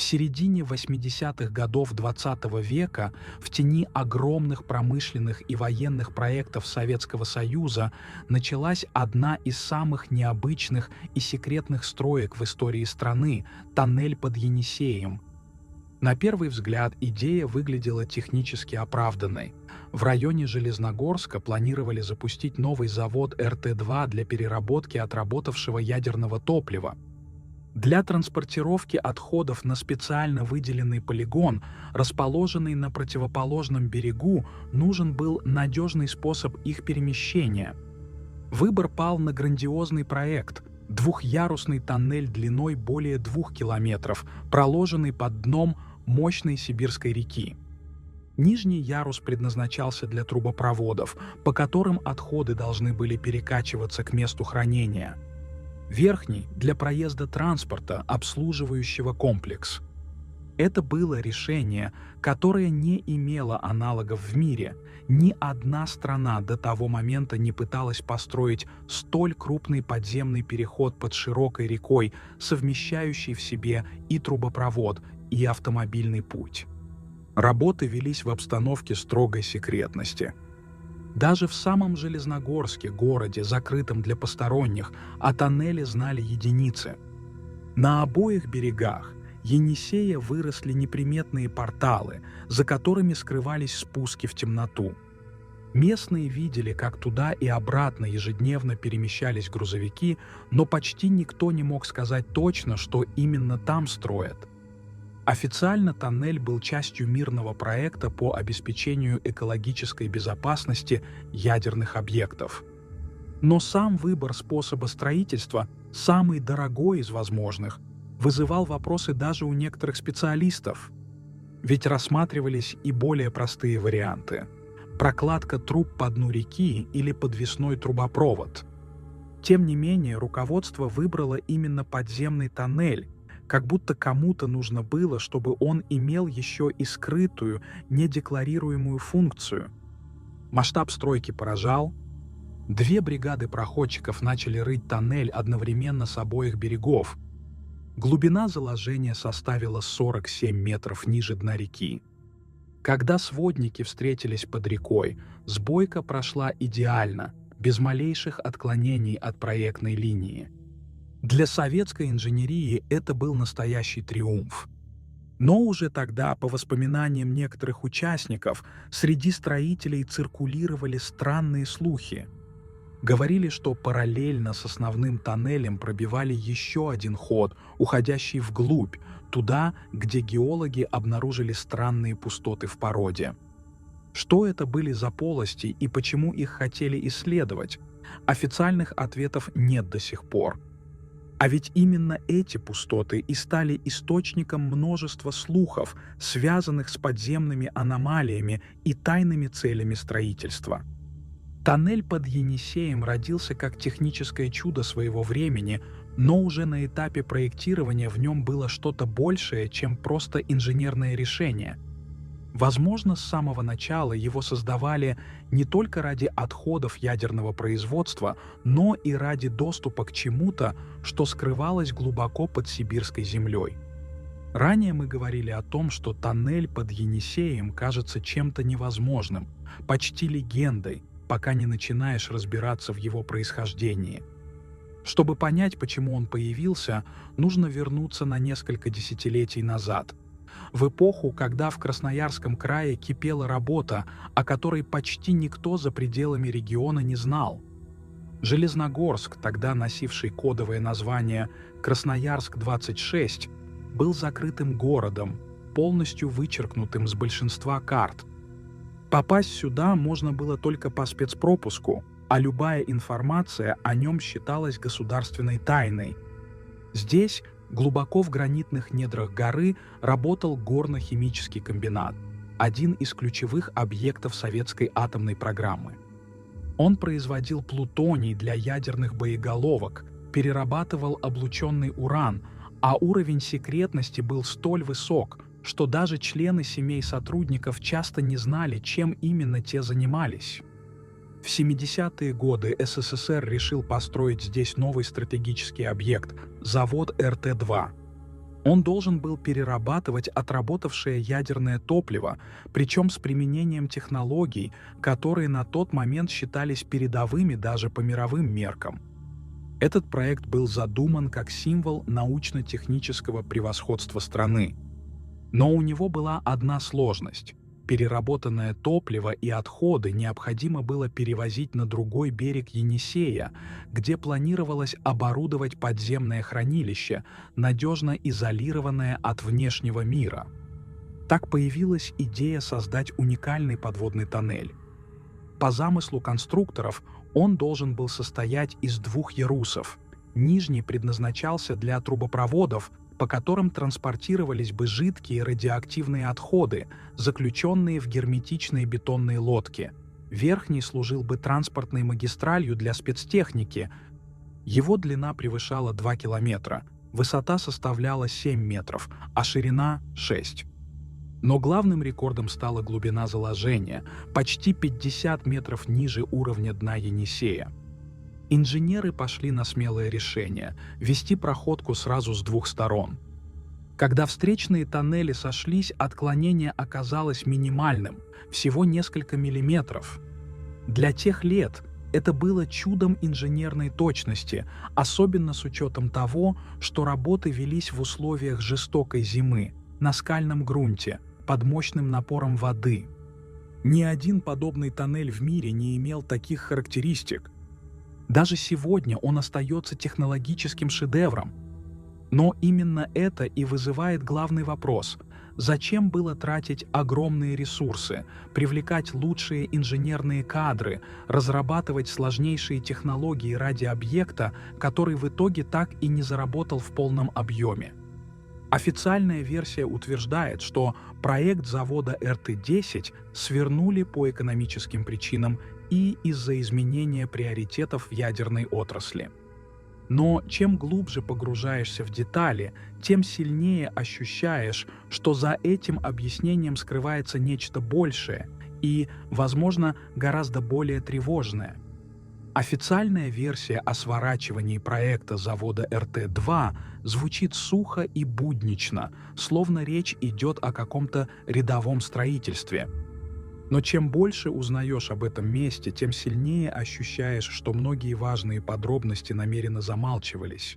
В середине 80-х годов XX века в тени огромных промышленных и военных проектов Советского Союза началась одна из самых необычных и секретных строек в истории страны — тоннель под Енисеем. На первый взгляд идея выглядела технически оправданной. В районе Железногорска планировали запустить новый завод РТ-2 для переработки отработавшего ядерного топлива. Для транспортировки отходов на специально выделенный полигон, расположенный на противоположном берегу, нужен был надежный способ их перемещения. Выбор пал на грандиозный проект — двухъярусный тоннель длиной более 2 километров, проложенный под дном мощной Сибирской реки. Нижний ярус предназначался для трубопроводов, по которым отходы должны были перекачиваться к месту хранения. Верхний — для проезда транспорта, обслуживающего комплекс. Это было решение, которое не имело аналогов в мире. Ни одна страна до того момента не пыталась построить столь крупный подземный переход под широкой рекой, совмещающий в себе и трубопровод, и автомобильный путь. Работы велись в обстановке строгой секретности. Даже в самом Железногорске, городе, закрытом для посторонних, о тоннеле знали единицы. На обоих берегах Енисея выросли неприметные порталы, за которыми скрывались спуски в темноту. Местные видели, как туда и обратно ежедневно перемещались грузовики, но почти никто не мог сказать точно, что именно там строят. Официально тоннель был частью мирного проекта по обеспечению экологической безопасности ядерных объектов. Но сам выбор способа строительства, самый дорогой из возможных, вызывал вопросы даже у некоторых специалистов. Ведь рассматривались и более простые варианты — прокладка труб по дну реки или подвесной трубопровод. Тем не менее, руководство выбрало именно подземный тоннель, как будто кому-то нужно было, чтобы он имел еще и скрытую, недекларируемую функцию. Масштаб стройки поражал. 2 бригады проходчиков начали рыть тоннель одновременно с обоих берегов. Глубина заложения составила 47 метров ниже дна реки. Когда сводники встретились под рекой, сбойка прошла идеально, без малейших отклонений от проектной линии. Для советской инженерии это был настоящий триумф. Но уже тогда, по воспоминаниям некоторых участников, среди строителей циркулировали странные слухи. Говорили, что параллельно с основным тоннелем пробивали еще один ход, уходящий вглубь, туда, где геологи обнаружили странные пустоты в породе. Что это были за полости и почему их хотели исследовать? Официальных ответов нет до сих пор. А ведь именно эти пустоты и стали источником множества слухов, связанных с подземными аномалиями и тайными целями строительства. Тоннель под Енисеем родился как техническое чудо своего времени, но уже на этапе проектирования в нем было что-то большее, чем просто инженерное решение. Возможно, с самого начала его создавали не только ради отходов ядерного производства, но и ради доступа к чему-то, что скрывалось глубоко под сибирской землей. Ранее мы говорили о том, что тоннель под Енисеем кажется чем-то невозможным, почти легендой, пока не начинаешь разбираться в его происхождении. Чтобы понять, почему он появился, нужно вернуться на несколько десятилетий назад, в эпоху, когда в Красноярском крае кипела работа, о которой почти никто за пределами региона не знал. Железногорск, тогда носивший кодовое название Красноярск-26, был закрытым городом, полностью вычеркнутым с большинства карт. Попасть сюда можно было только по спецпропуску, а любая информация о нем считалась государственной тайной. Здесь, глубоко в гранитных недрах горы, работал горно-химический комбинат, один из ключевых объектов советской атомной программы. Он производил плутоний для ядерных боеголовок, перерабатывал облученный уран, а уровень секретности был столь высок, что даже члены семей сотрудников часто не знали, чем именно те занимались. В 70-е годы СССР решил построить здесь новый стратегический объект – завод РТ-2. Он должен был перерабатывать отработавшее ядерное топливо, причем с применением технологий, которые на тот момент считались передовыми даже по мировым меркам. Этот проект был задуман как символ научно-технического превосходства страны. Но у него была одна сложность. Переработанное топливо и отходы необходимо было перевозить на другой берег Енисея, где планировалось оборудовать подземное хранилище, надежно изолированное от внешнего мира. Так появилась идея создать уникальный подводный тоннель. По замыслу конструкторов он должен был состоять из двух ярусов. Нижний предназначался для трубопроводов, по которым транспортировались бы жидкие радиоактивные отходы, заключенные в герметичные бетонные лодки. Верхний служил бы транспортной магистралью для спецтехники. Его длина превышала 2 километра, высота составляла 7 метров, а ширина — 6. Но главным рекордом стала глубина заложения, почти 50 метров ниже уровня дна Енисея. Инженеры пошли на смелое решение – вести проходку сразу с двух сторон. Когда встречные тоннели сошлись, отклонение оказалось минимальным – всего несколько миллиметров. Для тех лет это было чудом инженерной точности, особенно с учетом того, что работы велись в условиях жестокой зимы, на скальном грунте, под мощным напором воды. Ни один подобный тоннель в мире не имел таких характеристик. Даже сегодня он остается технологическим шедевром. Но именно это и вызывает главный вопрос: зачем было тратить огромные ресурсы, привлекать лучшие инженерные кадры, разрабатывать сложнейшие технологии ради объекта, который в итоге так и не заработал в полном объеме? Официальная версия утверждает, что проект завода РТ-10 свернули по экономическим причинам и из-за изменения приоритетов в ядерной отрасли. Но чем глубже погружаешься в детали, тем сильнее ощущаешь, что за этим объяснением скрывается нечто большее и, возможно, гораздо более тревожное. Официальная версия о сворачивании проекта завода РТ-2 звучит сухо и буднично, словно речь идет о каком-то рядовом строительстве. Но чем больше узнаешь об этом месте, тем сильнее ощущаешь, что многие важные подробности намеренно замалчивались.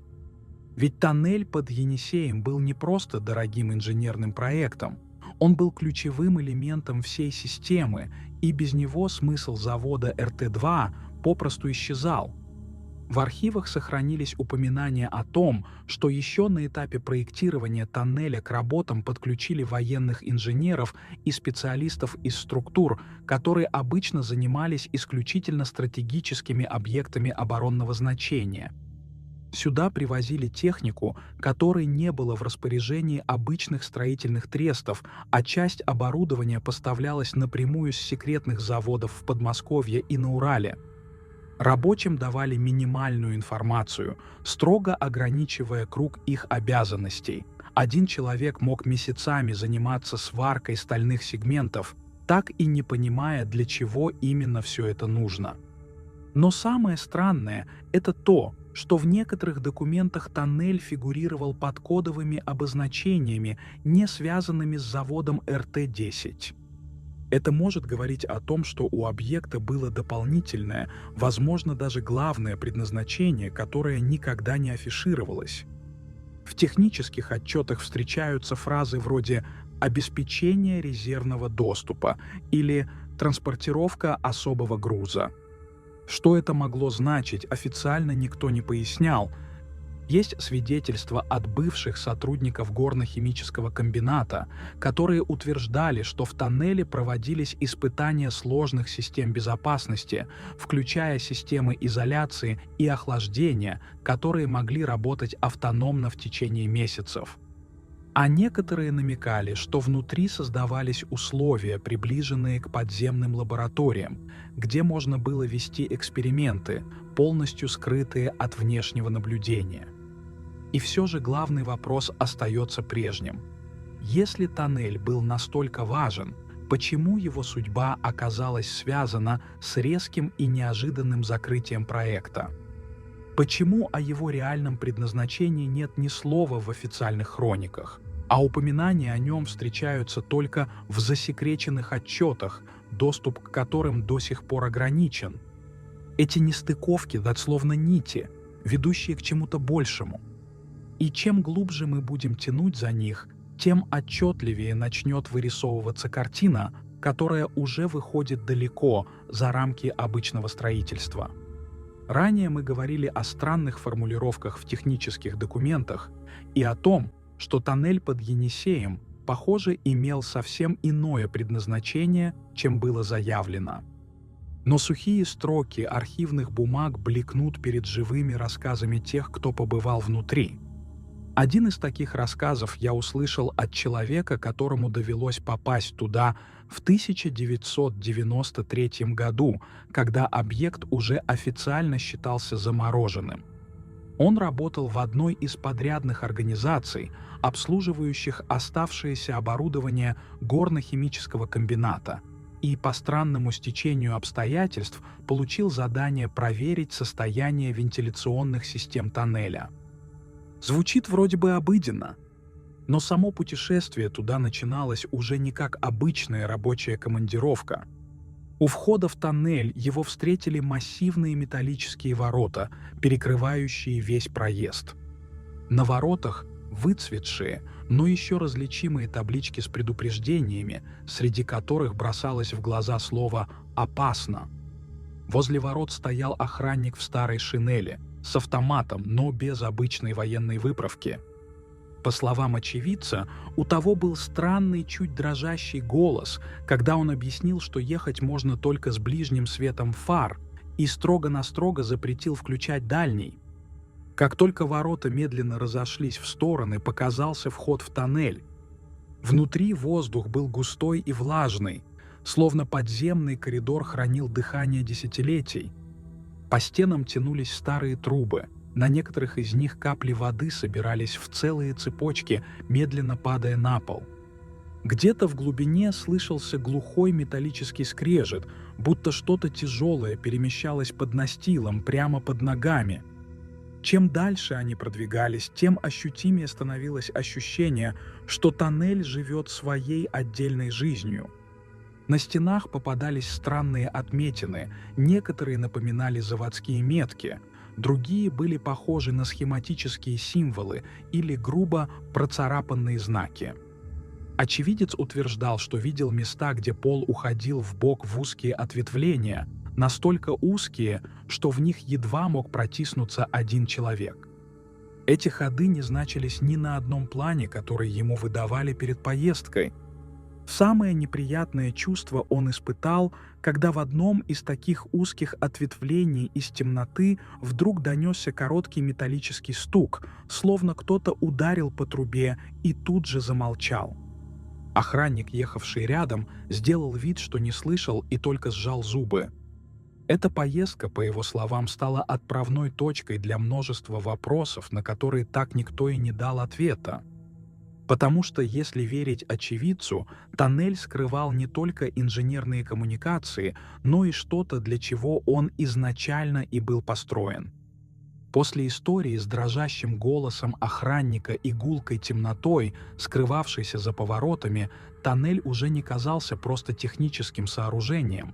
Ведь тоннель под Енисеем был не просто дорогим инженерным проектом, он был ключевым элементом всей системы, и без него смысл завода РТ-2 попросту исчезал. В архивах сохранились упоминания о том, что еще на этапе проектирования тоннеля к работам подключили военных инженеров и специалистов из структур, которые обычно занимались исключительно стратегическими объектами оборонного значения. Сюда привозили технику, которой не было в распоряжении обычных строительных трестов, а часть оборудования поставлялась напрямую с секретных заводов в Подмосковье и на Урале. Рабочим давали минимальную информацию, строго ограничивая круг их обязанностей. Один человек мог месяцами заниматься сваркой стальных сегментов, так и не понимая, для чего именно все это нужно. Но самое странное – это то, что в некоторых документах тоннель фигурировал под кодовыми обозначениями, не связанными с заводом РТ-10. Это может говорить о том, что у объекта было дополнительное, возможно, даже главное предназначение, которое никогда не афишировалось. В технических отчетах встречаются фразы вроде «обеспечение резервного доступа» или «транспортировка особого груза». Что это могло значить, официально никто не пояснял. Есть свидетельства от бывших сотрудников горно-химического комбината, которые утверждали, что в тоннеле проводились испытания сложных систем безопасности, включая системы изоляции и охлаждения, которые могли работать автономно в течение месяцев. А некоторые намекали, что внутри создавались условия, приближенные к подземным лабораториям, где можно было вести эксперименты, полностью скрытые от внешнего наблюдения. И все же главный вопрос остается прежним. Если тоннель был настолько важен, почему его судьба оказалась связана с резким и неожиданным закрытием проекта? Почему о его реальном предназначении нет ни слова в официальных хрониках, а упоминания о нем встречаются только в засекреченных отчетах, доступ к которым до сих пор ограничен? Эти нестыковки словно нити, ведущие к чему-то большему. И чем глубже мы будем тянуть за них, тем отчетливее начнет вырисовываться картина, которая уже выходит далеко за рамки обычного строительства. Ранее мы говорили о странных формулировках в технических документах и о том, что тоннель под Енисеем, похоже, имел совсем иное предназначение, чем было заявлено. Но сухие строки архивных бумаг бликнут перед живыми рассказами тех, кто побывал внутри. Один из таких рассказов я услышал от человека, которому довелось попасть туда в 1993 году, когда объект уже официально считался замороженным. Он работал в одной из подрядных организаций, обслуживающих оставшееся оборудование горно-химического комбината, и по странному стечению обстоятельств получил задание проверить состояние вентиляционных систем тоннеля. Звучит вроде бы обыденно, но само путешествие туда начиналось уже не как обычная рабочая командировка. У входа в тоннель его встретили массивные металлические ворота, перекрывающие весь проезд. На воротах выцветшие, но еще различимые таблички с предупреждениями, среди которых бросалось в глаза слово «опасно». Возле ворот стоял охранник в старой шинели, с автоматом, но без обычной военной выправки. По словам очевидца, у того был странный, чуть дрожащий голос, когда он объяснил, что ехать можно только с ближним светом фар, и строго-настрого запретил включать дальний. Как только ворота медленно разошлись в стороны, показался вход в тоннель. Внутри воздух был густой и влажный, словно подземный коридор хранил дыхание десятилетий. По стенам тянулись старые трубы, на некоторых из них капли воды собирались в целые цепочки, медленно падая на пол. Где-то в глубине слышался глухой металлический скрежет, будто что-то тяжелое перемещалось под настилом, прямо под ногами. Чем дальше они продвигались, тем ощутимее становилось ощущение, что тоннель живет своей отдельной жизнью. На стенах попадались странные отметины, некоторые напоминали заводские метки, другие были похожи на схематические символы или грубо процарапанные знаки. Очевидец утверждал, что видел места, где пол уходил вбок в узкие ответвления, настолько узкие, что в них едва мог протиснуться один человек. Эти ходы не значились ни на одном плане, который ему выдавали перед поездкой. Самое неприятное чувство он испытал, когда в одном из таких узких ответвлений из темноты вдруг донесся короткий металлический стук, словно кто-то ударил по трубе и тут же замолчал. Охранник, ехавший рядом, сделал вид, что не слышал, и только сжал зубы. Эта поездка, по его словам, стала отправной точкой для множества вопросов, на которые так никто и не дал ответа. Потому что, если верить очевидцу, тоннель скрывал не только инженерные коммуникации, но и что-то, для чего он изначально и был построен. После истории с дрожащим голосом охранника и гулкой темнотой, скрывавшейся за поворотами, тоннель уже не казался просто техническим сооружением.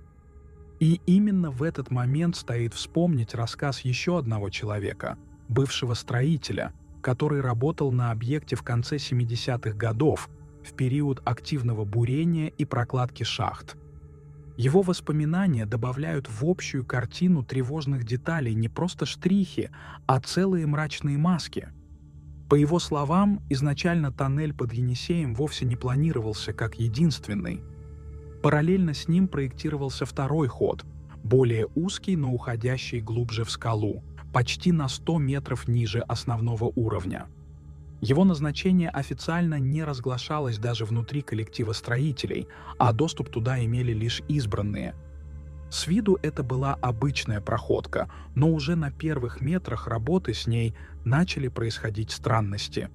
И именно в этот момент стоит вспомнить рассказ еще одного человека, бывшего строителя, который работал на объекте в конце 70-х годов, в период активного бурения и прокладки шахт. Его воспоминания добавляют в общую картину тревожных деталей не просто штрихи, а целые мрачные маски. По его словам, изначально тоннель под Енисеем вовсе не планировался как единственный. Параллельно с ним проектировался второй ход, более узкий, но уходящий глубже в скалу, почти на 100 метров ниже основного уровня. Его назначение официально не разглашалось даже внутри коллектива строителей, а доступ туда имели лишь избранные. С виду это была обычная проходка, но уже на первых метрах работы с ней начали происходить странности.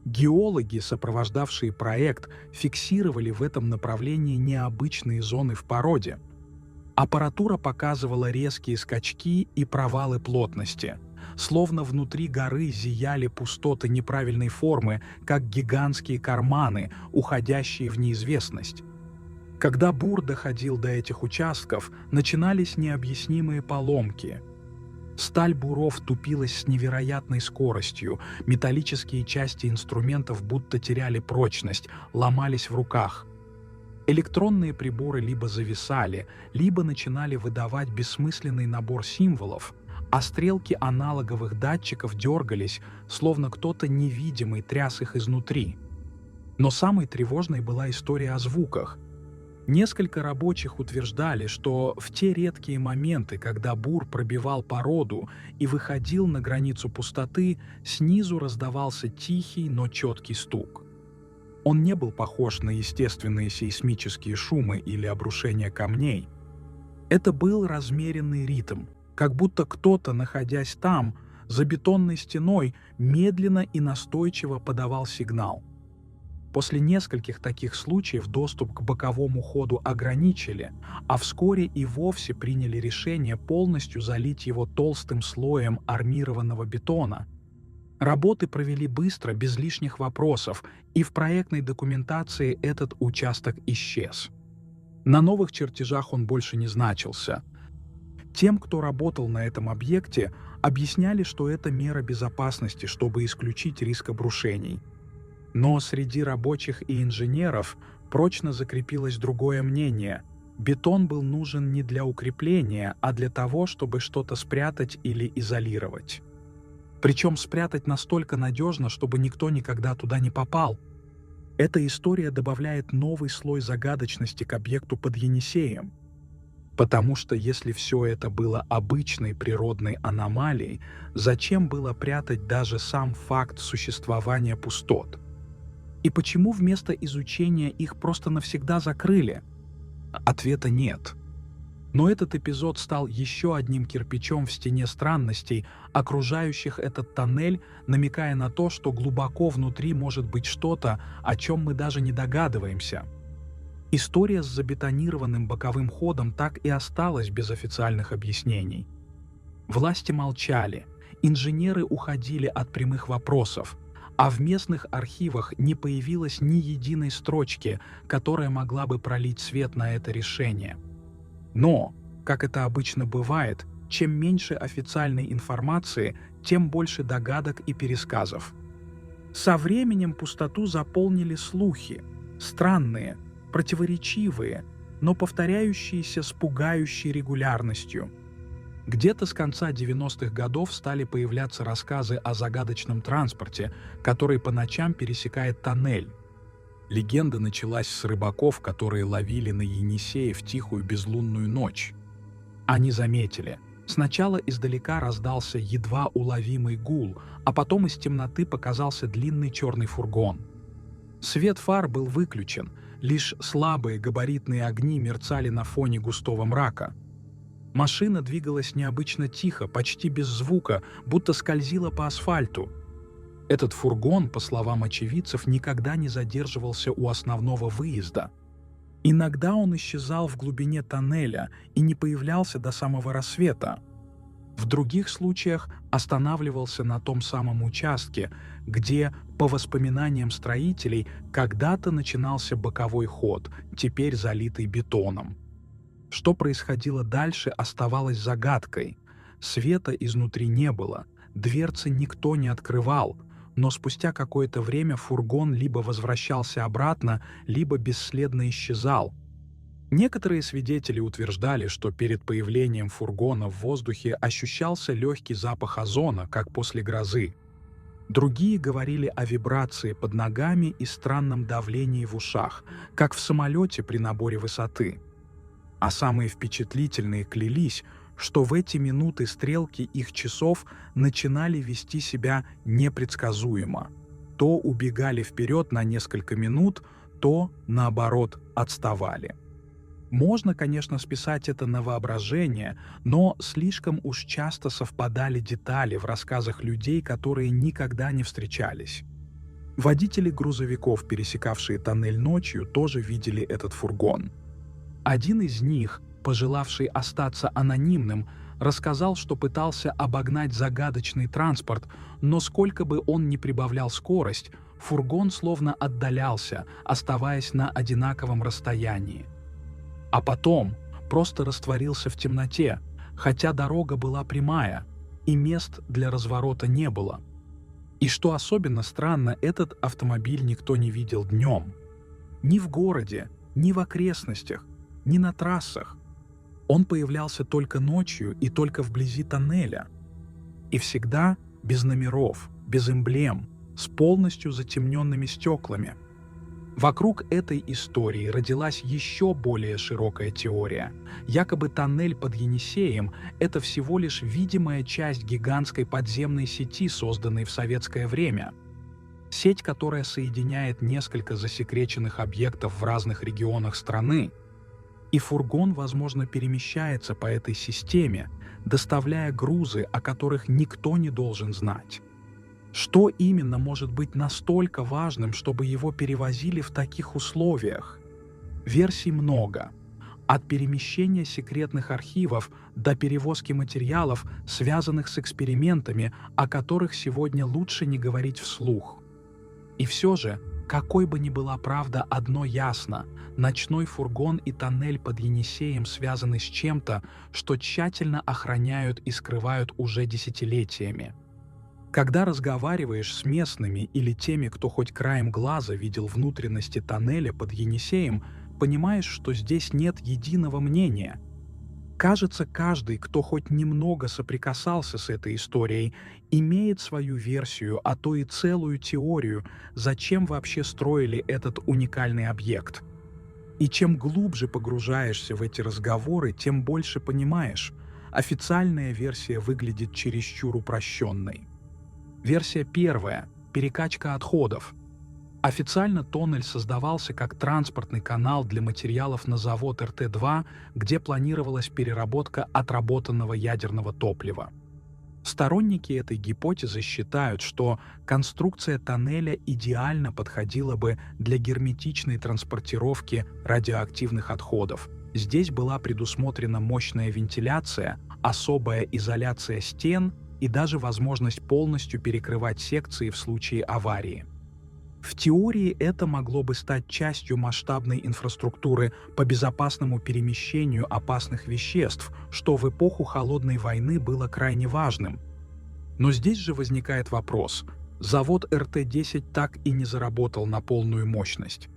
Геологи, сопровождавшие проект, фиксировали в этом направлении необычные зоны в породе. Аппаратура показывала резкие скачки и провалы плотности, словно внутри горы зияли пустоты неправильной формы, как гигантские карманы, уходящие в неизвестность. Когда Бур доходил до этих участков, начинались необъяснимые поломки. Сталь буров тупилась с невероятной скоростью, металлические части инструментов будто теряли прочность, ломались в руках. Электронные приборы либо зависали, либо начинали выдавать бессмысленный набор символов, а стрелки аналоговых датчиков дергались, словно кто-то невидимый тряс их изнутри. Но самой тревожной была история о звуках. Несколько рабочих утверждали, что в те редкие моменты, когда Бур пробивал породу и выходил на границу пустоты, снизу раздавался тихий, но четкий стук. Он не был похож на естественные сейсмические шумы или обрушение камней. Это был размеренный ритм, как будто кто-то, находясь там, за бетонной стеной, медленно и настойчиво подавал сигнал. После нескольких таких случаев доступ к боковому ходу ограничили, а вскоре и вовсе приняли решение полностью залить его толстым слоем армированного бетона. Работы провели быстро, без лишних вопросов, и в проектной документации этот участок исчез. На новых чертежах он больше не значился. Тем, кто работал на этом объекте, объясняли, что это мера безопасности, чтобы исключить риск обрушений. Но среди рабочих и инженеров прочно закрепилось другое мнение. Бетон был нужен не для укрепления, а для того, чтобы что-то спрятать или изолировать. Причем спрятать настолько надежно, чтобы никто никогда туда не попал. Эта история добавляет новый слой загадочности к объекту под Енисеем. Потому что если все это было обычной природной аномалией, зачем было прятать даже сам факт существования пустот? И почему вместо изучения их просто навсегда закрыли? Ответа нет. Но этот эпизод стал еще одним кирпичом в стене странностей, окружающих этот тоннель, намекая на то, что глубоко внутри может быть что-то, о чем мы даже не догадываемся. История с забетонированным боковым ходом так и осталась без официальных объяснений. Власти молчали, инженеры уходили от прямых вопросов, а в местных архивах не появилось ни единой строчки, которая могла бы пролить свет на это решение. Но, как это обычно бывает, чем меньше официальной информации, тем больше догадок и пересказов. Со временем пустоту заполнили слухи, странные, противоречивые, но повторяющиеся с пугающей регулярностью. Где-то с конца 90-х годов стали появляться рассказы о загадочном транспорте, который по ночам пересекает тоннель. Легенда началась с рыбаков, которые ловили на Енисее в тихую безлунную ночь. Они заметили. Сначала издалека раздался едва уловимый гул, а потом из темноты показался длинный черный фургон. Свет фар был выключен, лишь слабые габаритные огни мерцали на фоне густого мрака. Машина двигалась необычно тихо, почти без звука, будто скользила по асфальту. Этот фургон, по словам очевидцев, никогда не задерживался у основного выезда. Иногда он исчезал в глубине тоннеля и не появлялся до самого рассвета. В других случаях останавливался на том самом участке, где, по воспоминаниям строителей, когда-то начинался боковой ход, теперь залитый бетоном. Что происходило дальше, оставалось загадкой. Света изнутри не было, дверцы никто не открывал, но спустя какое-то время фургон либо возвращался обратно, либо бесследно исчезал. Некоторые свидетели утверждали, что перед появлением фургона в воздухе ощущался легкий запах озона, как после грозы. Другие говорили о вибрации под ногами и странном давлении в ушах, как в самолете при наборе высоты. А самые впечатлительные клялись, что в эти минуты стрелки их часов начинали вести себя непредсказуемо. То убегали вперед на несколько минут, то, наоборот, отставали. Можно, конечно, списать это на воображение, но слишком уж часто совпадали детали в рассказах людей, которые никогда не встречались. Водители грузовиков, пересекавшие тоннель ночью, тоже видели этот фургон. Один из них, пожелавший остаться анонимным, Рассказал, что пытался обогнать загадочный транспорт, но сколько бы он ни прибавлял скорость, фургон словно отдалялся, оставаясь на одинаковом расстоянии. А потом просто растворился в темноте, хотя дорога была прямая, и мест для разворота не было. И что особенно странно, этот автомобиль никто не видел днем. Ни в городе, ни в окрестностях, ни на трассах. Он появлялся только ночью и только вблизи тоннеля. И всегда без номеров, без эмблем, с полностью затемненными стеклами. Вокруг этой истории родилась еще более широкая теория. Якобы тоннель под Енисеем – это всего лишь видимая часть гигантской подземной сети, созданной в советское время. Сеть, которая соединяет несколько засекреченных объектов в разных регионах страны. И фургон, возможно, перемещается по этой системе, доставляя грузы, о которых никто не должен знать. Что именно может быть настолько важным, чтобы его перевозили в таких условиях? Версий много. От перемещения секретных архивов до перевозки материалов, связанных с экспериментами, о которых сегодня лучше не говорить вслух. И все же, какой бы ни была правда, одно ясно – ночной фургон и тоннель под Енисеем связаны с чем-то, что тщательно охраняют и скрывают уже десятилетиями. Когда разговариваешь с местными или теми, кто хоть краем глаза видел внутренности тоннеля под Енисеем, понимаешь, что здесь нет единого мнения. Кажется, каждый, кто хоть немного соприкасался с этой историей, имеет свою версию, а то и целую теорию, зачем вообще строили этот уникальный объект. И чем глубже погружаешься в эти разговоры, тем больше понимаешь, официальная версия выглядит чересчур упрощенной. Версия первая – перекачка отходов. Официально тоннель создавался как транспортный канал для материалов на завод РТ-2, где планировалась переработка отработанного ядерного топлива. Сторонники этой гипотезы считают, что конструкция тоннеля идеально подходила бы для герметичной транспортировки радиоактивных отходов. Здесь была предусмотрена мощная вентиляция, особая изоляция стен и даже возможность полностью перекрывать секции в случае аварии. В теории это могло бы стать частью масштабной инфраструктуры по безопасному перемещению опасных веществ, что в эпоху Холодной войны было крайне важным. Но здесь же возникает вопрос: завод РТ-10 так и не заработал на полную мощность.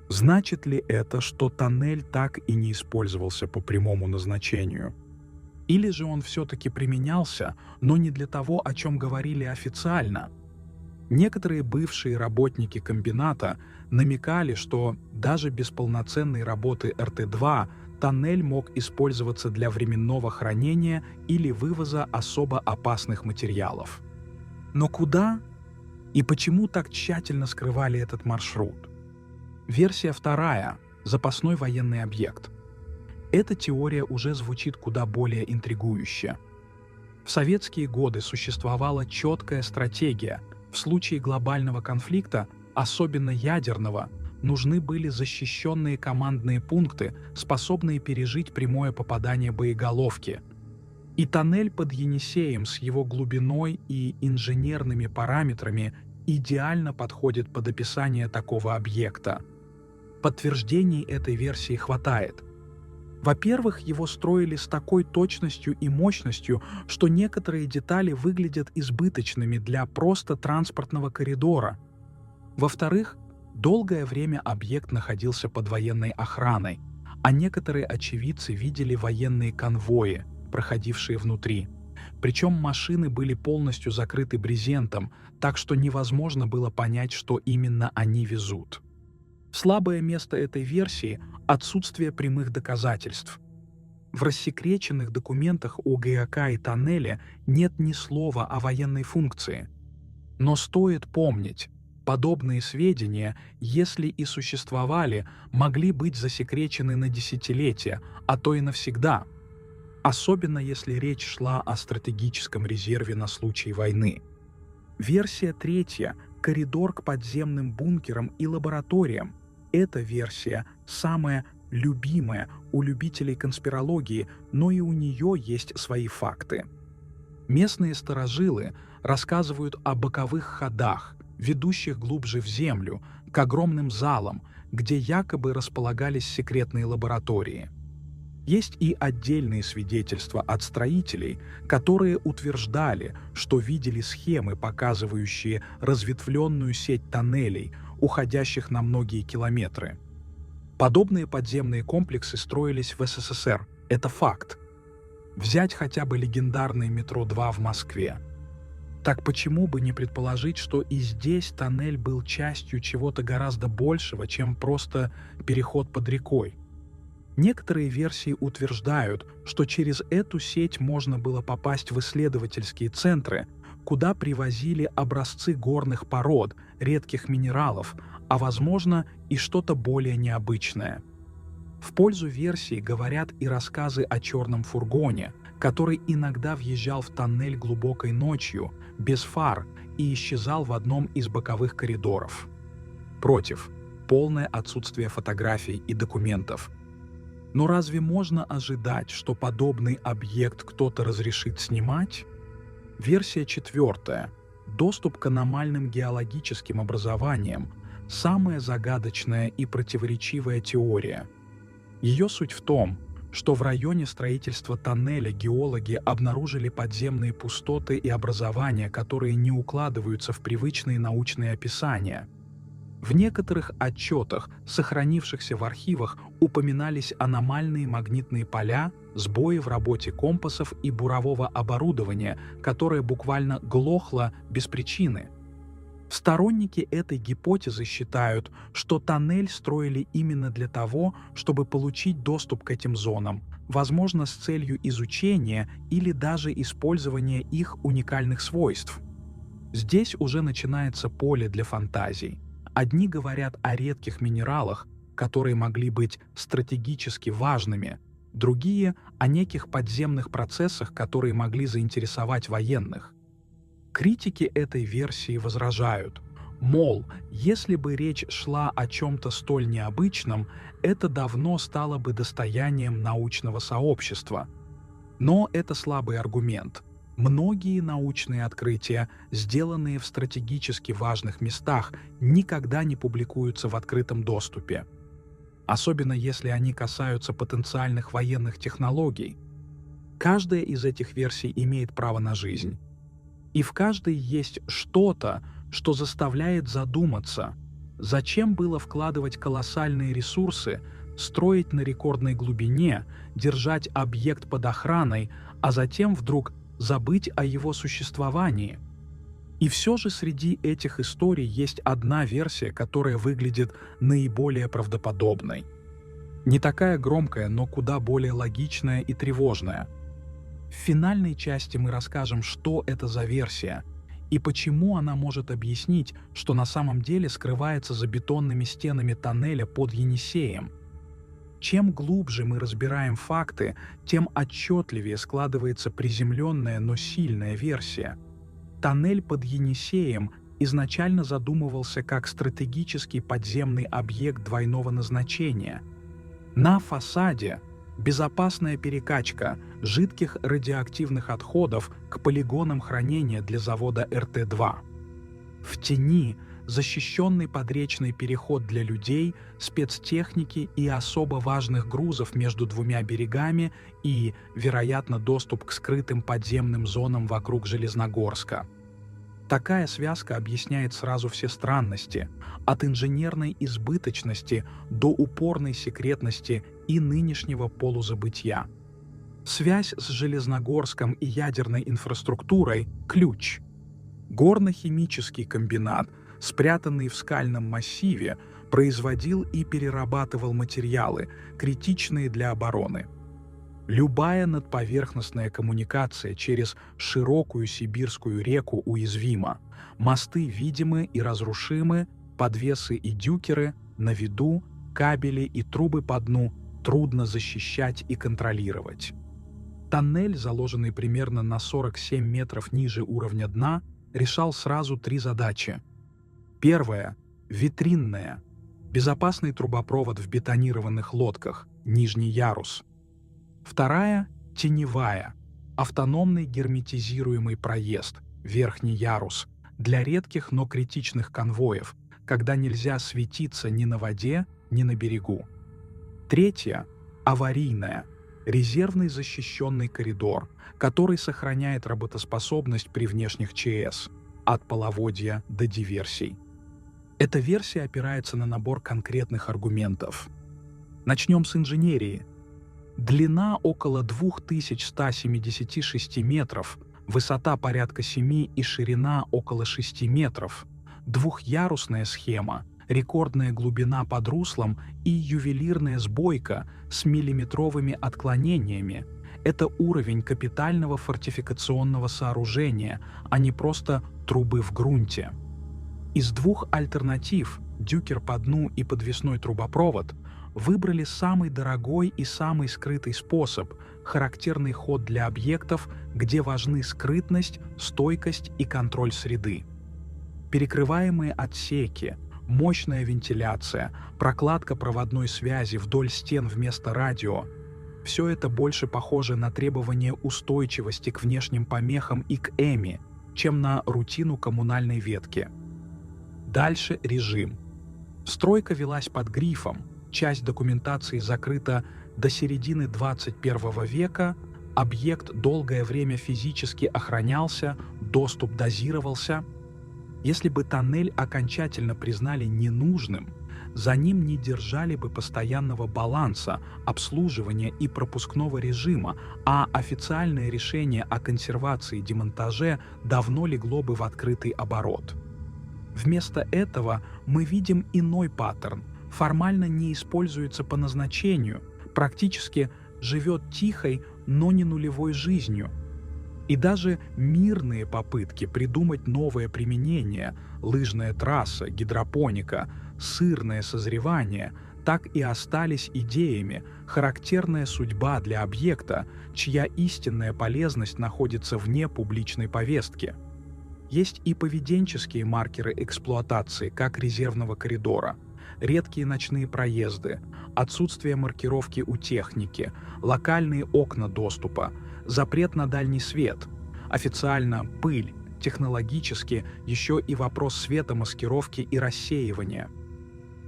Значит ли это, что тоннель так и не использовался по прямому назначению? Или же он все-таки применялся, но не для того, о чем говорили официально? Некоторые бывшие работники комбината намекали, что даже без полноценной работы РТ-2 тоннель мог использоваться для временного хранения или вывоза особо опасных материалов. Но куда и почему так тщательно скрывали этот маршрут? Версия вторая – запасной военный объект. Эта теория уже звучит куда более интригующе. В советские годы существовала четкая стратегия. В случае глобального конфликта, особенно ядерного, нужны были защищенные командные пункты, способные пережить прямое попадание боеголовки. И тоннель под Енисеем с его глубиной и инженерными параметрами идеально подходит под описание такого объекта. Подтверждений этой версии хватает. Во-первых, его строили с такой точностью и мощностью, что некоторые детали выглядят избыточными для просто транспортного коридора. Во-вторых, долгое время объект находился под военной охраной, а некоторые очевидцы видели военные конвои, проходившие внутри. Причем машины были полностью закрыты брезентом, так что невозможно было понять, что именно они везут. Слабое место этой версии – отсутствие прямых доказательств. В рассекреченных документах о ГАК и тоннеле нет ни слова о военной функции. Но стоит помнить, подобные сведения, если и существовали, могли быть засекречены на десятилетия, а то и навсегда. Особенно если речь шла о стратегическом резерве на случай войны. Версия третья – коридор к подземным бункерам и лабораториям. Эта версия самая любимая у любителей конспирологии, но и у нее есть свои факты. Местные старожилы рассказывают о боковых ходах, ведущих глубже в землю, к огромным залам, где якобы располагались секретные лаборатории. Есть и отдельные свидетельства от строителей, которые утверждали, что видели схемы, показывающие разветвленную сеть тоннелей, уходящих на многие километры. Подобные подземные комплексы строились в СССР, это факт. Взять хотя бы легендарное метро-2 в Москве. Так почему бы не предположить, что и здесь тоннель был частью чего-то гораздо большего, чем просто переход под рекой? Некоторые версии утверждают, что через эту сеть можно было попасть в исследовательские центры, куда привозили образцы горных пород, редких минералов, а возможно и что-то более необычное. В пользу версии говорят и рассказы о черном фургоне, который иногда въезжал в тоннель глубокой ночью, без фар, и исчезал в одном из боковых коридоров. Против – полное отсутствие фотографий и документов. Но разве можно ожидать, что подобный объект кто-то разрешит снимать? Версия четвертая. Доступ к аномальным геологическим образованиям – самая загадочная и противоречивая теория. Ее суть в том, что в районе строительства тоннеля геологи обнаружили подземные пустоты и образования, которые не укладываются в привычные научные описания. В некоторых отчетах, сохранившихся в архивах, упоминались аномальные магнитные поля, сбои в работе компасов и бурового оборудования, которое буквально глохло без причины. Сторонники этой гипотезы считают, что тоннель строили именно для того, чтобы получить доступ к этим зонам, возможно, с целью изучения или даже использования их уникальных свойств. Здесь уже начинается поле для фантазий. Одни говорят о редких минералах, которые могли быть стратегически важными, другие — о неких подземных процессах, которые могли заинтересовать военных. Критики этой версии возражают, мол, если бы речь шла о чем-то столь необычном, это давно стало бы достоянием научного сообщества. Но это слабый аргумент. Многие научные открытия, сделанные в стратегически важных местах, никогда не публикуются в открытом доступе. Особенно если они касаются потенциальных военных технологий. Каждая из этих версий имеет право на жизнь. И в каждой есть что-то, что заставляет задуматься, зачем было вкладывать колоссальные ресурсы, строить на рекордной глубине, держать объект под охраной, а затем вдруг забыть о его существовании. И все же среди этих историй есть одна версия, которая выглядит наиболее правдоподобной. Не такая громкая, но куда более логичная и тревожная. В финальной части мы расскажем, что это за версия и почему она может объяснить, что на самом деле скрывается за бетонными стенами тоннеля под Енисеем. Чем глубже мы разбираем факты, тем отчетливее складывается приземленная, но сильная версия. Тоннель под Енисеем изначально задумывался как стратегический подземный объект двойного назначения. На фасаде безопасная перекачка жидких радиоактивных отходов к полигонам хранения для завода РТ-2. В тени защищенный подречный переход для людей, спецтехники и особо важных грузов между двумя берегами и, вероятно, доступ к скрытым подземным зонам вокруг Железногорска. Такая связка объясняет сразу все странности, от инженерной избыточности до упорной секретности и нынешнего полузабытия. Связь с Железногорском и ядерной инфраструктурой – ключ. Горно-химический комбинат, спрятанный в скальном массиве, производил и перерабатывал материалы, критичные для обороны. Любая надповерхностная коммуникация через широкую сибирскую реку уязвима. Мосты видимы и разрушимы, подвесы и дюкеры на виду, кабели и трубы по дну трудно защищать и контролировать. Тоннель, заложенный примерно на 47 метров ниже уровня дна, решал сразу три задачи. Первая – витринная. Безопасный трубопровод в бетонированных лодках, нижний ярус. Вторая – теневая, автономный герметизируемый проезд, верхний ярус, для редких, но критичных конвоев, когда нельзя светиться ни на воде, ни на берегу. Третья – аварийная, резервный защищенный коридор, который сохраняет работоспособность при внешних ЧС, от половодья до диверсий. Эта версия опирается на набор конкретных аргументов. Начнем с инженерии. Длина около 2176 метров, высота порядка 7 и ширина около 6 метров, двухъярусная схема, рекордная глубина под руслом и ювелирная сбойка с миллиметровыми отклонениями – это уровень капитального фортификационного сооружения, а не просто трубы в грунте. Из двух альтернатив – дюкер по дну и подвесной трубопровод – выбрали самый дорогой и самый скрытый способ, характерный ход для объектов, где важны скрытность, стойкость и контроль среды. Перекрываемые отсеки, мощная вентиляция, прокладка проводной связи вдоль стен вместо радио – все это больше похоже на требование устойчивости к внешним помехам и к ЭМИ, чем на рутину коммунальной ветки. Дальше режим. Стройка велась под грифом, часть документации закрыта до середины 21 века, объект долгое время физически охранялся, доступ дозировался. Если бы тоннель окончательно признали ненужным, за ним не держали бы постоянного баланса, обслуживания и пропускного режима, а официальное решение о консервации и демонтаже давно легло бы в открытый оборот. Вместо этого мы видим иной паттерн, формально не используется по назначению, практически живет тихой, но не нулевой жизнью. И даже мирные попытки придумать новое применение – лыжная трасса, гидропоника, сырное созревание – так и остались идеями, характерная судьба для объекта, чья истинная полезность находится вне публичной повестки. Есть и поведенческие маркеры эксплуатации, как резервного коридора, редкие ночные проезды, отсутствие маркировки у техники, локальные окна доступа, запрет на дальний свет, официально пыль, технологически еще и вопрос светомаскировки и рассеивания.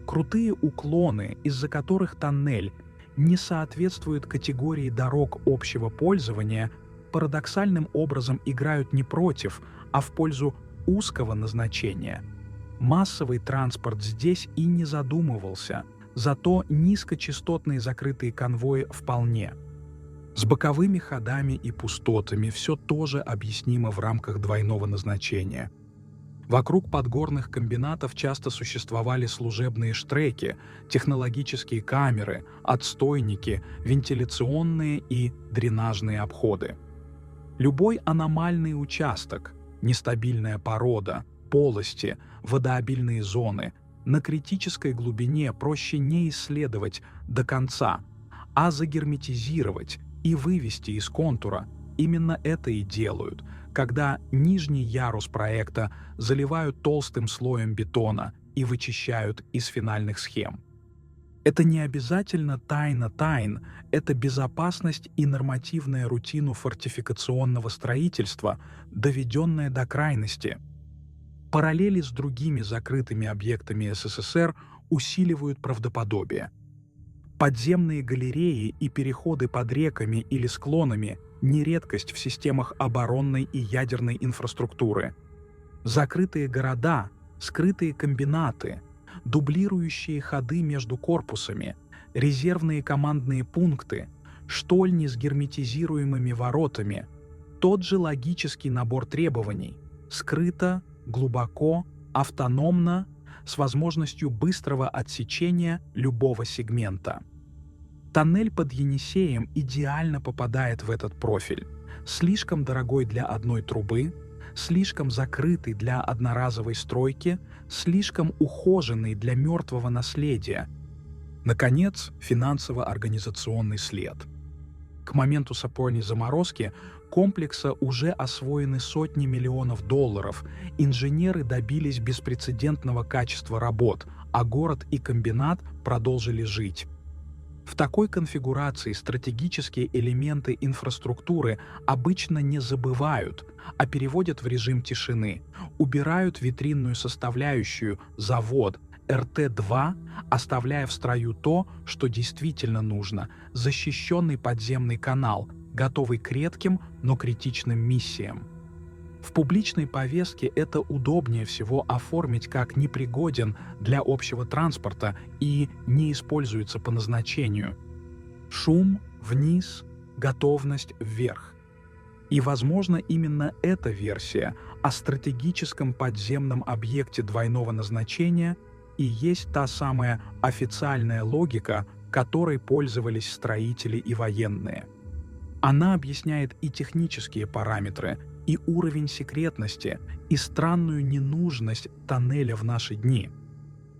Крутые уклоны, из-за которых тоннель не соответствует категории дорог общего пользования, парадоксальным образом играют не против, а в пользу узкого назначения. Массовый транспорт здесь и не задумывался, зато низкочастотные закрытые конвои вполне. С боковыми ходами и пустотами все тоже объяснимо в рамках двойного назначения. Вокруг подгорных комбинатов часто существовали служебные штреки, технологические камеры, отстойники, вентиляционные и дренажные обходы. Любой аномальный участок, нестабильная порода, полости, водообильные зоны на критической глубине проще не исследовать до конца, а загерметизировать и вывести из контура. Именно это и делают, когда нижний ярус проекта заливают толстым слоем бетона и вычищают из финальных схем. Это не обязательно тайна тайн, это безопасность и нормативная рутину фортификационного строительства, доведенная до крайности. Параллели с другими закрытыми объектами СССР усиливают правдоподобие. Подземные галереи и переходы под реками или склонами – не редкость в системах оборонной и ядерной инфраструктуры. Закрытые города, скрытые комбинаты, дублирующие ходы между корпусами, резервные командные пункты, штольни с герметизируемыми воротами – тот же логический набор требований – скрыто, глубоко, автономно, с возможностью быстрого отсечения любого сегмента. Тоннель под Енисеем идеально попадает в этот профиль. Слишком дорогой для одной трубы, слишком закрытый для одноразовой стройки, слишком ухоженный для мертвого наследия. Наконец, финансово-организационный след. К моменту сапожной заморозки комплекса уже освоены сотни миллионов долларов, инженеры добились беспрецедентного качества работ, а город и комбинат продолжили жить. В такой конфигурации стратегические элементы инфраструктуры обычно не забывают, а переводят в режим тишины, убирают витринную составляющую, завод, РТ-2, оставляя в строю то, что действительно нужно – защищенный подземный канал, готовый к редким, но критичным миссиям. В публичной повестке это удобнее всего оформить как непригоден для общего транспорта и не используется по назначению. Шум вниз, готовность вверх. И, возможно, именно эта версия о стратегическом подземном объекте двойного назначения и есть та самая официальная логика, которой пользовались строители и военные. Она объясняет и технические параметры, и уровень секретности, и странную ненужность тоннеля в наши дни.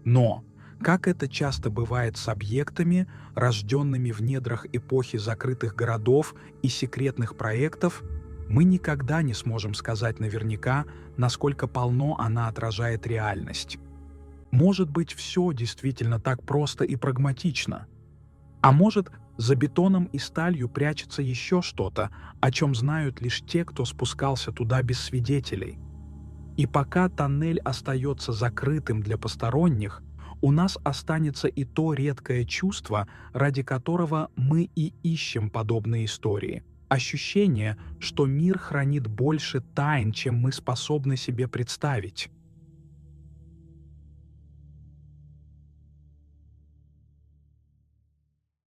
Но, как это часто бывает с объектами, рожденными в недрах эпохи закрытых городов и секретных проектов, мы никогда не сможем сказать наверняка, насколько полно она отражает реальность. Может быть, все действительно так просто и прагматично. А может, за бетоном и сталью прячется еще что-то, о чем знают лишь те, кто спускался туда без свидетелей. И пока тоннель остается закрытым для посторонних, у нас останется и то редкое чувство, ради которого мы и ищем подобные истории. Ощущение, что мир хранит больше тайн, чем мы способны себе представить.